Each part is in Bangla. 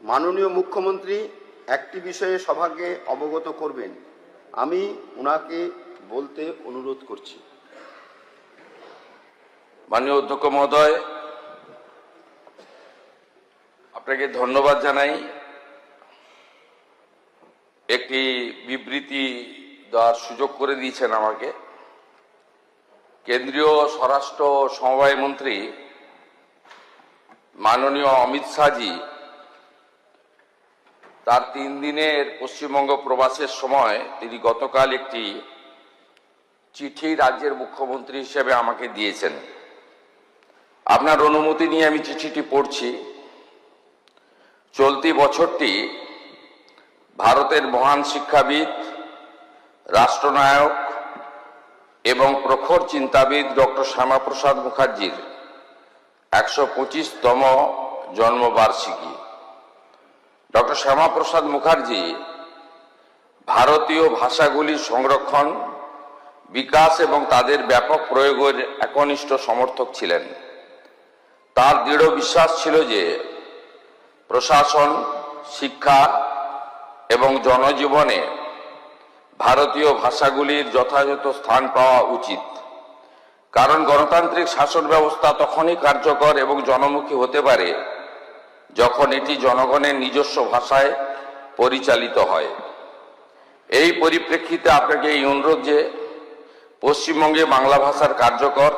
মাননীয় মুখ্যমন্ত্রী একটি বিষয়ে সভাকে অবগত করবেন, আমি ওনাকে বলতে অনুরোধ করছি। মাননীয় অধ্যক্ষ মহোদয়, আপনাকে ধন্যবাদ জানাই। একটি বিবৃতি দেওয়ার সুযোগ করে দিয়েছেন আমাকে। কেন্দ্রীয় স্বরাষ্ট্র সমবায় মন্ত্রী মাননীয় অমিত শাহজি তার 3 দিনের পশ্চিমবঙ্গ প্রবাসের সময় তিনি গতকাল একটি চিঠি রাজ্যের মুখ্যমন্ত্রী হিসেবে আমাকে দিয়েছেন। আপনার অনুমতি নিয়ে আমি চিঠিটি পড়ছি। চলতি বছরটি ভারতের মহান শিক্ষাবিদ, রাষ্ট্রনায়ক এবং প্রখর চিন্তাবিদ ডক্টর শ্যামাপ্রসাদ মুখার্জির 125তম জন্মবার্ষিকী। ডক্টর শ্যামাপ্রসাদ মুখার্জি ভারতীয় ভাষাগুলির সংরক্ষণ, বিকাশ এবং তাদের ব্যাপক প্রয়োগের একনিষ্ঠ সমর্থক ছিলেন। তার দৃঢ় বিশ্বাস ছিল যে প্রশাসন, শিক্ষা এবং জনজীবনে ভারতীয় ভাষাগুলির যথাযথ স্থান পাওয়া উচিত, কারণ গণতান্ত্রিক শাসন ব্যবস্থা তখনই কার্যকর এবং জনমুখী হতে পারে যখন এটি জনগণের নিজস্ব ভাষায় পরিচালিত হয়। এই পরিপ্রেক্ষিতে আপনাকে এই অনুরোধ যে পশ্চিমবঙ্গে বাংলা ভাষার কার্যকর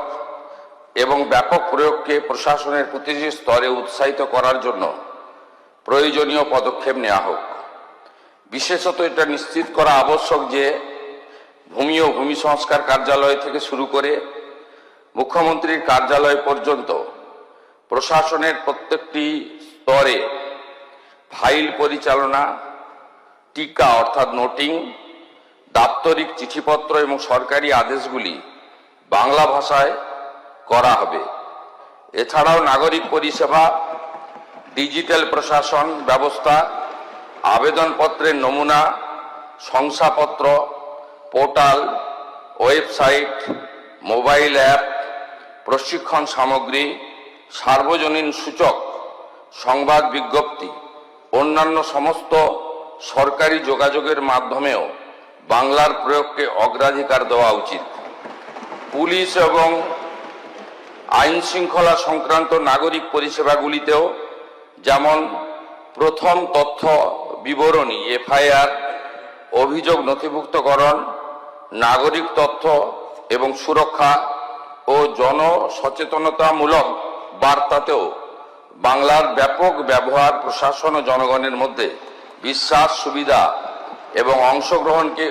এবং ব্যাপক প্রয়োগকে প্রশাসনের প্রতিটি স্তরে উৎসাহিত করার জন্য প্রয়োজনীয় পদক্ষেপ নেওয়া হোক। বিশেষত এটা নিশ্চিত করা আবশ্যক যে ভূমি ও ভূমি সংস্কার কার্যালয় থেকে শুরু করে মুখ্যমন্ত্রীর কার্যালয় পর্যন্ত প্রশাসনের প্রত্যেকটি স্তরে ফাইল পরিচালনা, টিকা অর্থাৎ নোটিং, দাপ্তরিক চিঠিপত্র এবং সরকারি আদেশগুলি বাংলা ভাষায় করা হবে। এছাড়াও নাগরিক পরিষেবা, ডিজিটাল প্রশাসন ব্যবস্থা, আবেদনপত্রের নমুনা, শংসাপত্র, পোর্টাল, ওয়েবসাইট, মোবাইল অ্যাপ, প্রশিক্ষণ সামগ্রী, সার্বজনীন সূচক, সংবাদ বিজ্ঞপ্তি, অন্যান্য সমস্ত সরকারি যোগাযোগের মাধ্যমেও বাংলার প্রয়োগকে অগ্রাধিকার দেওয়া উচিত। পুলিশ এবং আইন শৃঙ্খলা সংক্রান্ত নাগরিক পরিষেবাগুলিতেও যেমন প্রথম তথ্য বিবরণী, এফআইআর, অভিযোগ নথিভুক্তকরণ, নাগরিক তথ্য এবং সুরক্ষা ও জনসচেতনতামূলক বার্তাতেও বাংলার ব্যাপক ব্যবহার প্রশাসন ও জনগণের মধ্যে বিশ্বাস, সুবিধা এবং অংশগ্রহণকে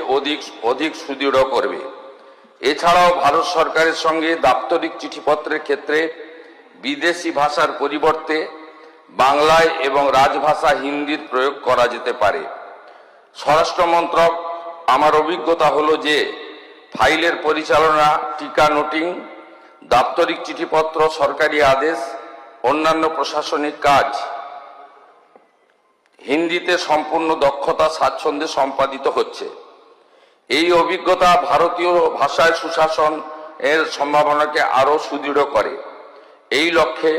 অধিক সুদৃঢ় করবে। এছাড়াও ভারত সরকারের সঙ্গে দাপ্তরিক চিঠিপত্রের ক্ষেত্রে বিদেশি ভাষার পরিবর্তে বাংলায় এবং রাজভাষা হিন্দির প্রয়োগ করা যেতে পারে। স্বরাষ্ট্র মন্ত্রক, আমার অভিজ্ঞতা হলো যে ফাইলের পরিচালনা, টিকা নোটিং, দাপ্তরিক চিঠিপত্র, সরকারি আদেশ, অন্যান্য প্রশাসনিক কাজ হিন্দিতে সম্পূর্ণ দক্ষতা, স্বাচ্ছন্দ্যে সম্পাদিত হচ্ছে। এই অভিজ্ঞতা ভারতীয় ভাষায় সুশাসন এর সম্ভাবনাকে আরও সুদৃঢ় করে। এই লক্ষ্যে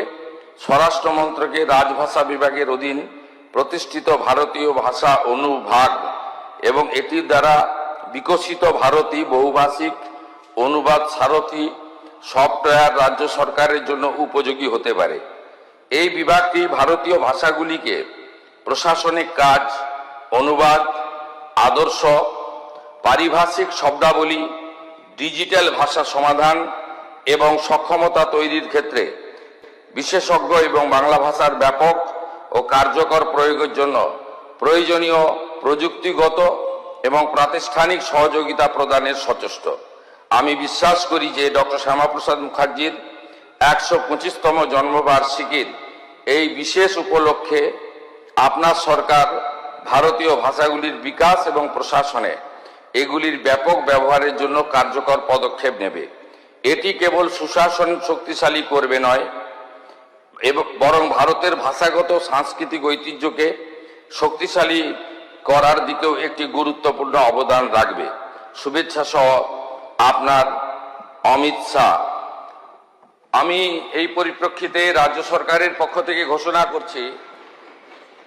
স্বরাষ্ট্র মন্ত্রকের রাজভাষা বিভাগের অধীন প্রতিষ্ঠিত ভারতীয় ভাষা অনুভাগ এবং এটির দ্বারা বিকশিত ভারতী বহুভাষিক অনুবাদ সারথী সফটওয়্যার রাজ্য সরকারের জন্য উপযোগী হতে পারে। এই বিভাগটি ভারতীয় ভাষাগুলিকে প্রশাসনিক কাজ, অনুবাদ, আদর্শ, পারিভাষিক শব্দাবলী, ডিজিটাল ভাষা সমাধান এবং সক্ষমতা তৈরির ক্ষেত্রে বিশেষজ্ঞ এবং বাংলা ভাষার ব্যাপক ও কার্যকর প্রয়োগের জন্য প্রয়োজনীয় প্রযুক্তিগত এবং প্রাতিষ্ঠানিক সহযোগিতা প্রদানের সচেষ্ট। আমি বিশ্বাস করি যে ডক্টর শ্যামাপ্রসাদ মুখার্জির 125তম জন্মবার্ষিকীর এই বিশেষ উপলক্ষে আপনার সরকার ভারতীয় ভাষাগুলির বিকাশ এবং প্রশাসনে এগুলির ব্যাপক ব্যবহারের জন্য কার্যকর পদক্ষেপ নেবে। এটি কেবল সুশাসন শক্তিশালী করবে নয়, বরং ভারতের ভাষাগত সাংস্কৃতিক ঐতিহ্যকে শক্তিশালী করার দিকেও একটি গুরুত্বপূর্ণ অবদান রাখবে। শুভেচ্ছা সহ আপনার অমিত শাহ। আমি এই পরিপ্রেক্ষিতে রাজ্য সরকারের পক্ষ থেকে ঘোষণা করছি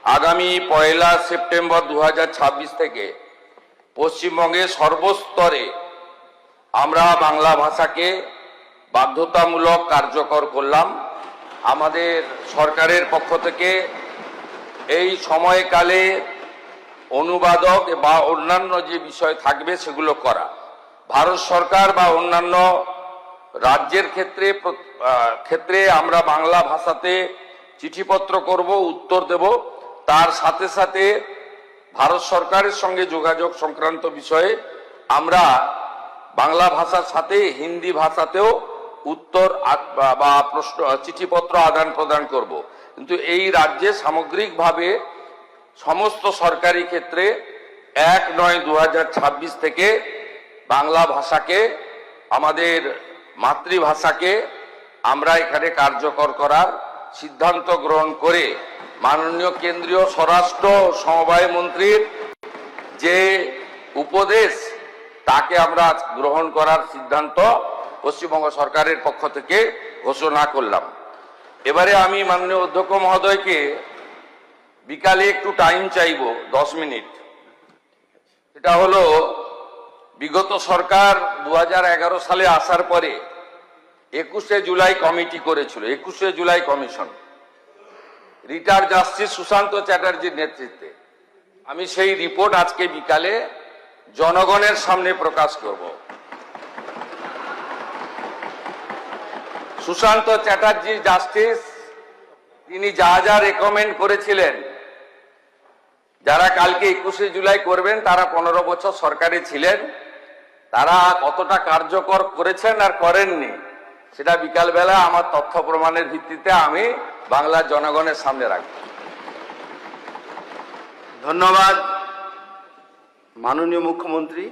আগামী 1 সেপ্টেম্বর 2026 থেকে পশ্চিমবঙ্গে সর্বস্তরে আমরা বাংলা ভাষাকে বাধ্যতামূলক কার্যকর করলাম। আমাদের সরকারের পক্ষ থেকে এই সময়কালে অনুবাদক বা অন্যান্য যে বিষয় থাকবে সেগুলো করা। ভারত সরকার বা অন্যান্য রাজ্যের ক্ষেত্রে আমরা বাংলা ভাষাতে চিঠিপত্র করব, উত্তর দেব। তার সাথে সাথে ভারত সরকারের সঙ্গে যোগাযোগ সংক্রান্ত বিষয়ে আমরা বাংলা ভাষার সাথে হিন্দি ভাষাতেও উত্তর বা প্রশ্ন চিঠিপত্র আদান প্রদান করব। কিন্তু এই রাজ্যে সামগ্রিকভাবে সমস্ত সরকারি ক্ষেত্রে 1/9/2026 থেকে বাংলা ভাষাকে, আমাদের মাতৃভাষাকে আমরা এখানে কার্যকর করার সিদ্ধান্ত গ্রহণ করে মাননীয় কেন্দ্রীয় স্বরাষ্ট্র সমবায় মন্ত্রীর যে উপদেশ তাকে আমরা গ্রহণ করার সিদ্ধান্ত পশ্চিমবঙ্গ সরকারের পক্ষ থেকে ঘোষণা করলাম। এবারে আমি মাননীয় অধ্যক্ষ মহোদয়কে বিকালে একটু টাইম চাইব, 10 মিনিট। এটা হলো বিগত সরকার 2011 সালে আসার পরে 21শে জুলাই কমিটি করেছিল, 21শে জুলাই কমিশন, রিটায়ার্ড জাস্টিস সুশান্ত চ্যাটার্জির নেতৃত্বে। আমি সেই রিপোর্ট আজকে বিকালে জনগণের সামনে প্রকাশ করব। সুশান্ত চ্যাটার্জি জাস্টিস, তিনি যা যা রেকমেন্ড করেছিলেন, যারা কালকে 21শে জুলাই করবেন তারা 15 বছর সরকারে ছিলেন, তারা কতটা কার্যকর করেছেন আর করেননি সেটা বিকালবেলা আমার তথ্য প্রমাণের ভিত্তিতে আমি বাংলার জনগণের সামনে রাখব। ধন্যবাদ মাননীয় মুখ্যমন্ত্রী।